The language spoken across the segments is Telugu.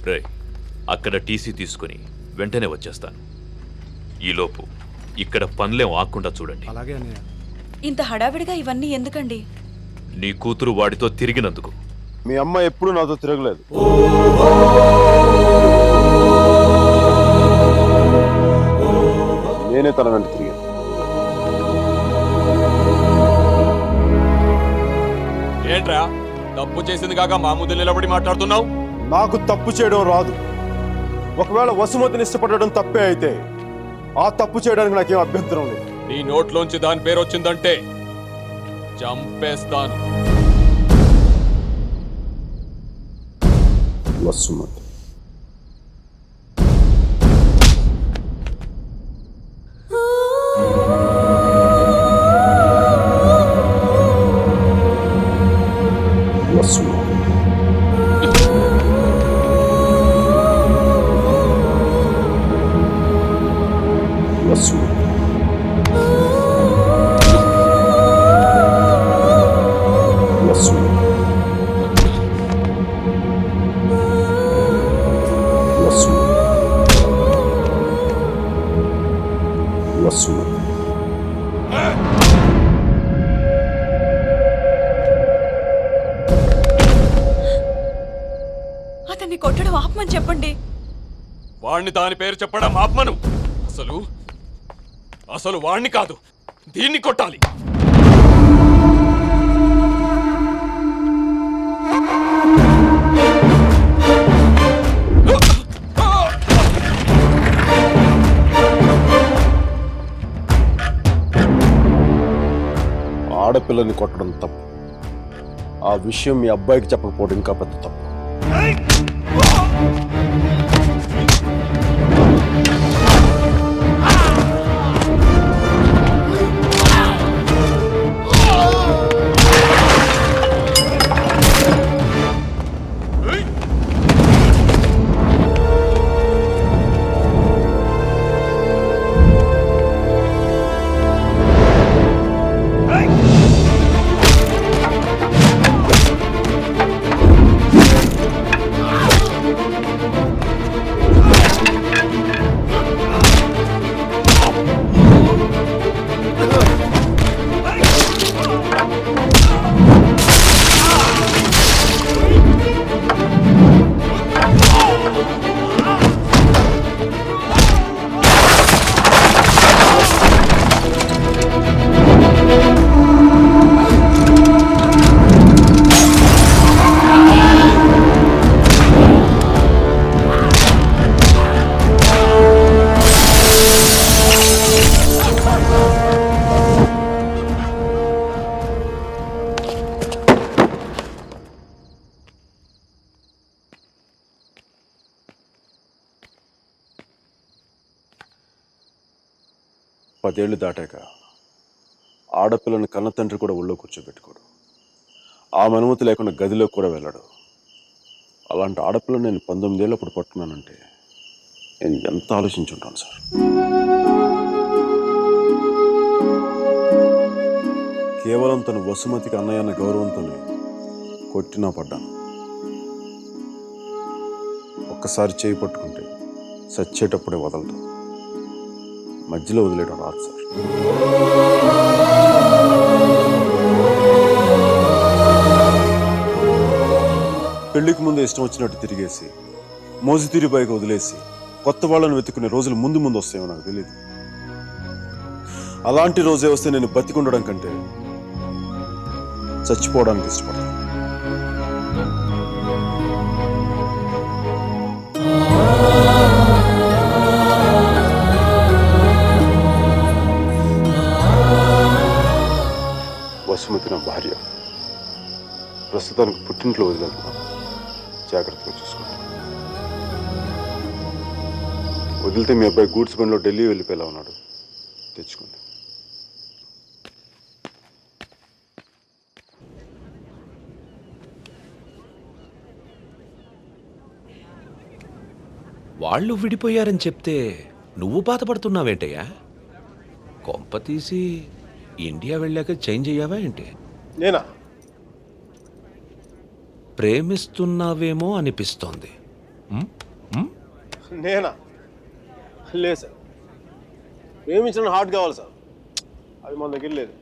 రే, అక్కడ టీసీ తీసుకుని వెంటనే వచ్చేస్తాను. ఈలోపు ఇక్కడ పనులేం ఆకుండా చూడండి. అలాగే అన్నయ్య. ఇంత హడావిడిగా ఇవన్నీ ఎందుకండి? నీ కూతురు వాడితో తిరిగినందుకు. మీ అమ్మ ఎప్పుడు నాతో తిరగలేదు. నేనే తన వెంట తిరిగాను. ఏంట్రా తప్పు చేసింది కాక మా ముందు నిలబడి మాట్లాడుతున్నావు? నాకు తప్పు చేయడం రాదు. ఒకవేళ వసుమతిని ఇష్టపడడం తప్పే అయితే ఆ తప్పు చేయడానికి నాకేం అభ్యంతరం లేదు. నీ నోట్లోంచి దాని పేరు వచ్చిందంటే చంపేస్తాను. వసుమతి వసుమతి వసుమతి వసుమతి వసుమతి. అతన్ని కొట్టడం ఆపమని చెప్పండి. వాణ్ణి దాని పేరు చెప్పడం ఆత్మను. అసలు వాణ్ణి కాదు, దీన్ని కొట్టాలి. ఆడపిల్లని కొట్టడం తప్పు. ఆ విషయం మీ అబ్బాయికి చెప్పకపోవడం ఇంకా పెద్ద తప్పు. పదేళ్లు దాటాక ఆడపిల్లని కన్నతండ్రి కూడా ఒళ్ళో కూర్చోబెట్టుకోడు. ఆమె అనుమతి లేకుండా గదిలో కూడా వెళ్ళడు. అలాంటి ఆడపిల్లని నేను 19 ఏళ్ళప్పుడు పట్టుకున్నానంటే నేను ఎంత ఆలోచించుంటాను సార్. కేవలం తను వసుమతికి అన్నయ్య అన్న గౌరవంతోనే కొట్టినా పడ్డాను. ఒక్కసారి చేయి పట్టుకుంటే చచ్చేటప్పుడే వదలదు. మధ్యలో వదిలేయడం రాదు సార్. పెళ్లికి ముందే ఇష్టం వచ్చినట్టు తిరిగేసి మోజుతీరి బైక్ వదిలేసి కొత్త వాళ్ళని వెతుకునే రోజులు ముందు ముందు వస్తాయో నాకు తెలియదు. అలాంటి రోజే వస్తే నేను బతికుండడం కంటే చచ్చిపోవడానికి ఇష్టపడతాను. వసుమతి నా భార్య. ప్రస్తుతానికి పుట్టింట్లో వదిలేస్తున్నాను. జాగ్రత్తగా చూసుకోండి. వదిలితే మీ అబ్బాయి గూడ్స్ బండిలో ఢిల్లీ వెళ్ళిపోయేలా ఉన్నాడు. తెచ్చుకోండి. వాళ్ళు విడిపోయారని చెప్తే నువ్వు బాధపడుతున్నావేంటయ్యా? కొంప తీసి ఇండియా వెళ్ళాక చేంజ్ అయ్యావా ఏంటి? నేనా? ప్రేమిస్తున్నావేమో అనిపిస్తోంది. నేనా లేదు సార్, ప్రేమించిన హార్ట్ కావాలి సార్, అది మన దగ్గర లేదు.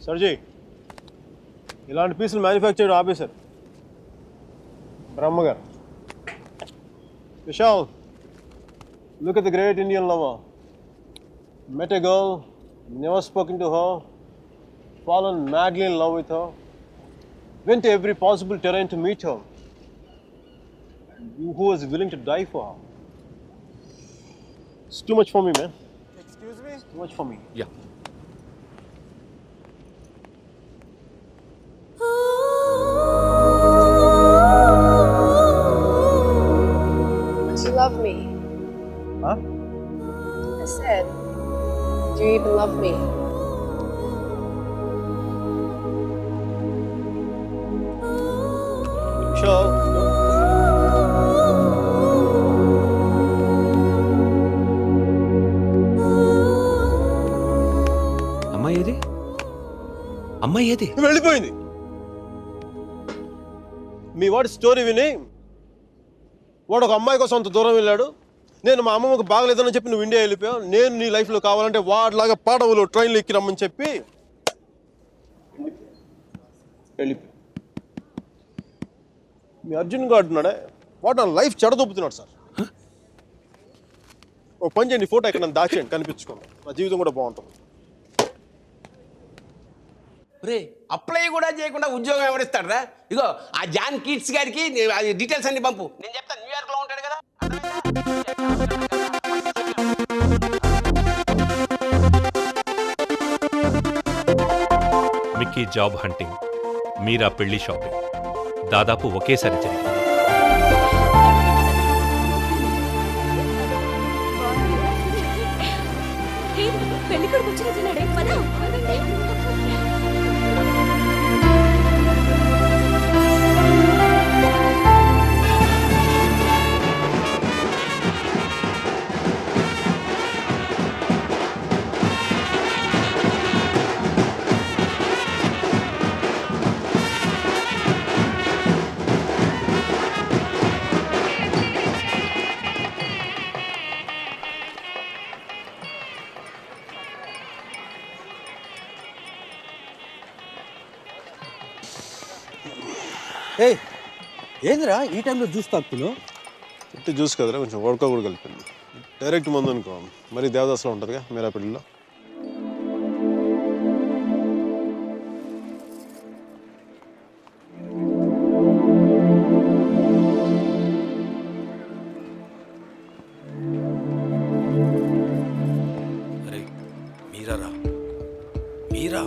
సర్జీ ఇలాంటి పీసులు మ్యానుఫ్యాక్చర్ ఆపేశారు బ్రహ్మగారు. Vishal, look at the great Indian lover. Met a girl, never spoken to her, fallen madly in love with her, went to every possible terrain to meet her, and you who was willing to die for her. It's too much for me, man. Excuse me? It's too much for me. Yeah Do you love me? Huh? I said, do you even love me? Vishal. అమ్మాయి ఏది? అమ్మాయి ఏది? వెళ్ళిపోయింది. మీ వాడి స్టోరీ విని వాడు ఒక అమ్మాయి కోసం అంత దూరం వెళ్ళాడు, నేను మా అమ్మమ్మకు బాగలేదని చెప్పి నువ్వు ఇండియా వెళ్ళిపోయావు, నేను నీ లైఫ్లో కావాలంటే వాడిలాగా పాడవులు ట్రైన్లో ఎక్కి రమ్మని చెప్పి వెళ్ళిపోయి మీ అర్జున్ గారు ఉన్నాడే వాడు నా లైఫ్ చెడదొబ్బుతున్నాడు సార్. ఓ పని చేయండి, ఫోటో ఎక్కడ నన్ను దాచేయండి, కనిపించుకోండి, నా జీవితం కూడా బాగుంటుంది. రే అప్లై కూడా చేయకుండా ఉద్యోగం ఎవరిస్తాడరా? ఇగో ఆ జాన్ కిడ్స్ గారికి అది డీటెయిల్స్ అన్ని పంపు, నేను చెప్తాను. న్యూయార్క్లో ఉంటాడు కదా. మిక్కీ జాబ్ హంటింగ్, మీరా పెళ్లి షాపింగ్ దాదాపు ఒకేసారి జరిగింది. పెళ్లి కొడుకు వచ్చినట్టున్నాడే, పద, పదండి. ఏ ఏందిరా ఈ టైంలో జ్యూస్ తాగుతున్నావు? ఇట్టు జ్యూస్ కదరా, కొంచెం వడక కూడా కలిపింది. డైరెక్ట్ మందు అనుకో మరి దేవదాస్లో ఉంటుందిగా మీరా పెళ్ళిలో. అరే మీరా రా, మీరా.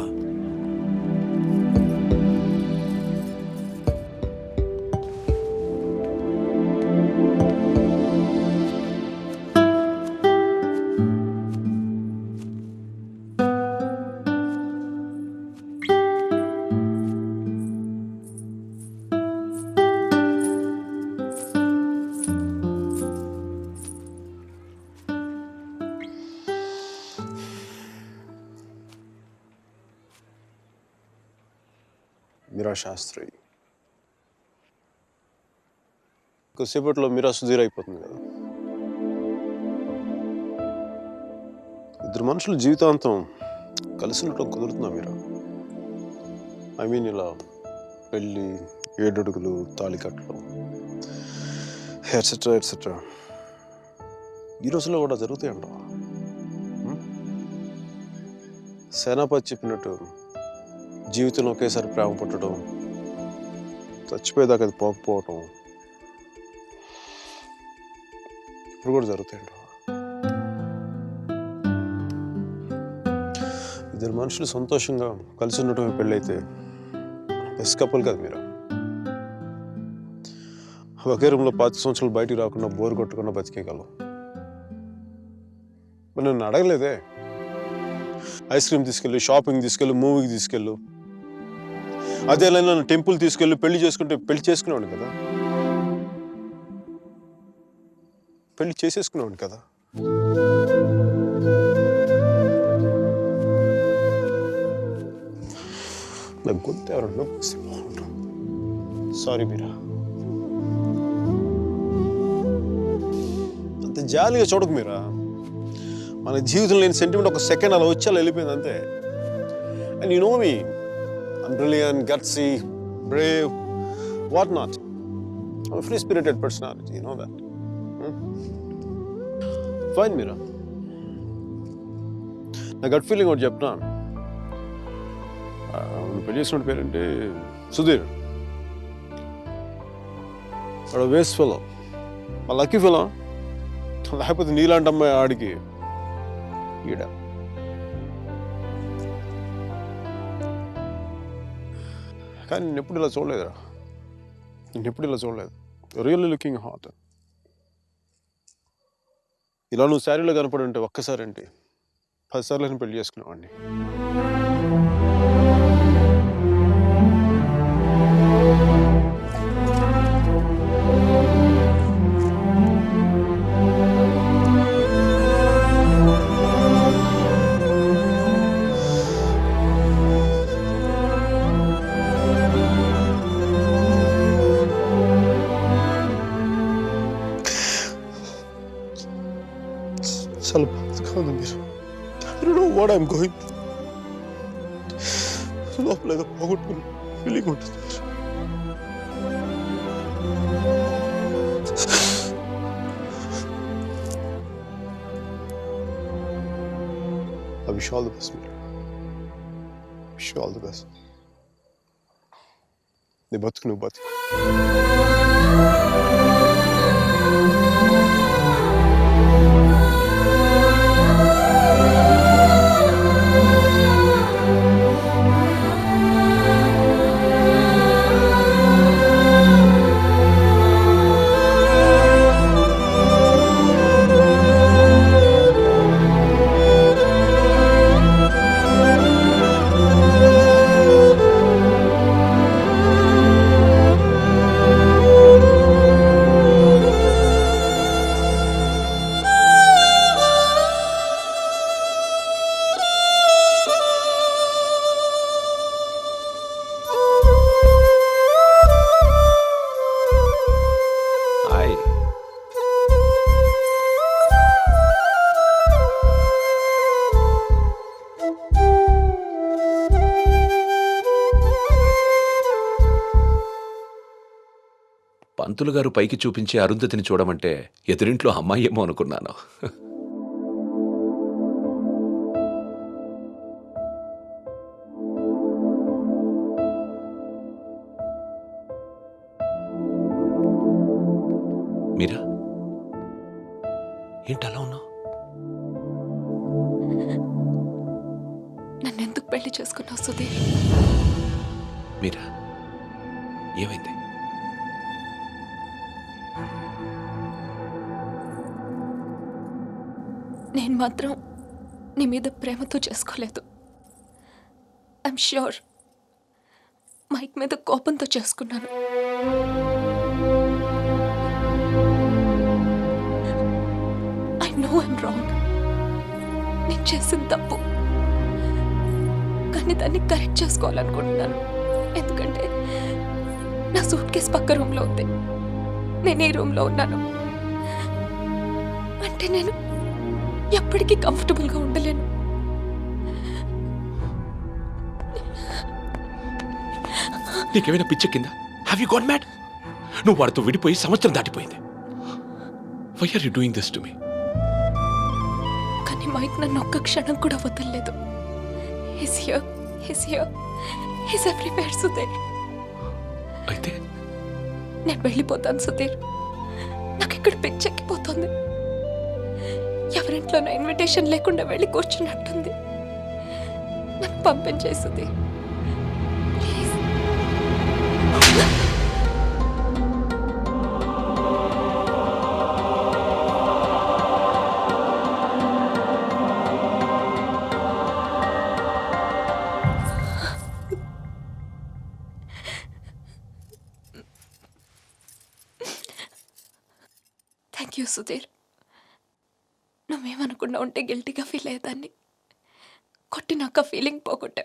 మీరా శాస్త్రి కొద్దిసేపట్లో మీరా సుధీర్ అయిపోతుంది కదా. ఇద్దరు మనుషులు జీవితాంతం కలిసి ఉండటం కుదురుతుందా మీరా? ఐ మీన్ ఇలా పెళ్ళి, ఏడడుగులు, తాళికట్లు, ఎట్సెట్రా ఎట్సెట్రా ఈ రోజుల్లో కూడా జరుగుతాయంట. సేనాపతి చెప్పినట్టు జీవితంలో ఒకేసారి ప్రేమ పుట్టడం, చచ్చిపోయేదాకా అది పోకపోవటం ఇప్పుడు కూడా జరుగుతాయంట. ఇద్దరు మనుషులు సంతోషంగా కలిసి ఉండటం పెళ్ళైతే బెస్ట్ కపుల్ కదా మీరు. ఒకే రూమ్లో 5 సంవత్సరాలు బయటికి రాకుండా బోర్ కొట్టకుండా బతికేయగలం. మరి నన్ను అడగలేదే, ఐస్ క్రీమ్ తీసుకెళ్ళు, షాపింగ్ తీసుకెళ్ళు, మూవీకి తీసుకెళ్ళు, అదే నన్ను టెంపుల్ తీసుకెళ్ళి పెళ్లి చేసుకుంటే పెళ్లి చేసుకునేవాడు కదా, పెళ్లి చేసేసుకునేవాడు కదా. నాకు గొంతు ఎవరన్నా బాగుంటుంది. సారీ మీరా. అంత జాలిగా చూడకు మీరా. మన జీవితంలో లేని సెంటిమెంట్ ఒక సెకండ్ అలా వచ్చి అలా వెళ్ళిపోయింది అంతే. And you know me, I'm brilliant, gutsy, brave, what not. I'm free spirited personality, you know that. Fine Meera. నా గట్ ఫీలింగ్ ఒకటి చెప్తున్నా. పెళ్లి చేసిన పేరేంటి? సుధీర్. వాడు వేస్ట్ ఫెలో, మా లక్కీ ఫెలో. లేకపోతే నీలాంటి అమ్మాయి ఆడికి ఈడ. కానీ నేను ఎప్పుడు ఇలా చూడలేదురా. నేను ఎప్పుడు ఇలా చూడలేదు. Really looking hot. ఇలా నువ్వు శారీలో కనపడి ఉంటే ఒక్కసారి ఏంటి 10 సార్లు నేను పెళ్లి చేసుకునేవాడిని. చాలా బాధగా ఉంది మీరు. I don't know what I'm going through. లోపల ఏదో పోగొట్టుకుని ఫీలింగ్ ఉంటుంది. I wish you all the best, Meera. Wish you all the best. నీ బతుకు నువ్వు బతుకు. హాయ్. పంతులు గారు పైకి చూపించే అరుంధతిని చూడమంటే ఎదురింట్లో అమ్మాయి ఏమో అనుకున్నాను. మీరా, ఏంటి అలా ఉన్నావు? నన్నెందుకు పెళ్లి చేసుకున్నావు సుధీర్? మీరా, ఏమైంది? నేను మాత్రం నీ మీద ప్రేమతో చేసుకోలేదు. ఐఎమ్ ష్యూర్ మైక్ మీద కోపంతో చేసుకున్నాను. I know I'm wrong. నేను చేసిన తప్పు, కానీ దాన్ని కరెక్ట్ చేసుకోవాలనుకుంటున్నాను. ఎందుకంటే నా సూట్ కేస్ పక్క రూమ్లో ఉంది, నేను ఈ రూమ్లో ఉన్నాను. అంటే నేను ఎప్పటికీ కంఫర్టబుల్గా ఉండలేను. నీకేమైనా పిచ్చెక్కిందా? Have you got mad? నువ్వు వాడితో విడిపోయి సంవత్సరం దాటిపోయింది. Why are you doing this to me? కానీ మైక్ నన్ను ఒక్క క్షణం కూడా వదలలేదు. He's here, he's everywhere, Sudheer. అయితే నేను వెళ్ళిపోతాను సుధీర్. నాకు ఇక్కడ పిచ్చెక్కిపోతుంది. ఎవరింట్లోనో ఇన్విటేషన్ లేకుండా వెళ్ళి కూర్చున్నట్టుంది. నన్ను పంపించేయి Sudheer, please. Thank you Sudheer. నువ్వేమనుకున్నా ఉంటే గిల్టీగా ఫీల్ అయ్యేదాన్ని. కొట్టినాక ఫీలింగ్ పోగొట్టా.